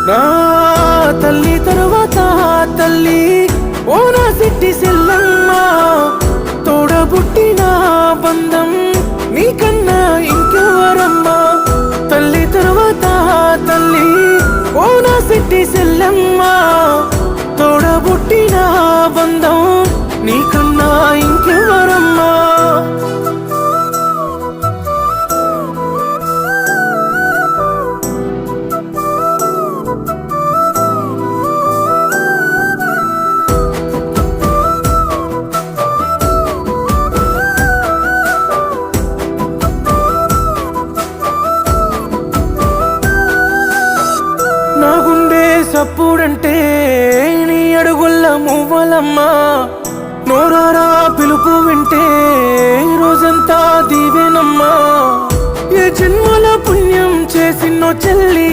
నా తల్లి తరువాత తల్లి ఓ నా సిట్టి సెల్లమ్మ, తోడబుట్టిన బంధం నీకన్నా ఇంకెవరమ్మా. తల్లి తరువాత తల్లి ఓ నా సిట్టి సెల్లమ్మ, తోడబుట్టిన బంధం నీకన్నా ఇంకెవరమ్మా. నా గుండె సప్పుడంటే నీ అడుగుల్ల మువ్వలమ్మా, నోరారా పిలుపు వింటే రోజంతా దీవెనమ్మా. ఏ జన్మల పుణ్యం చేసిన్నో చెల్లి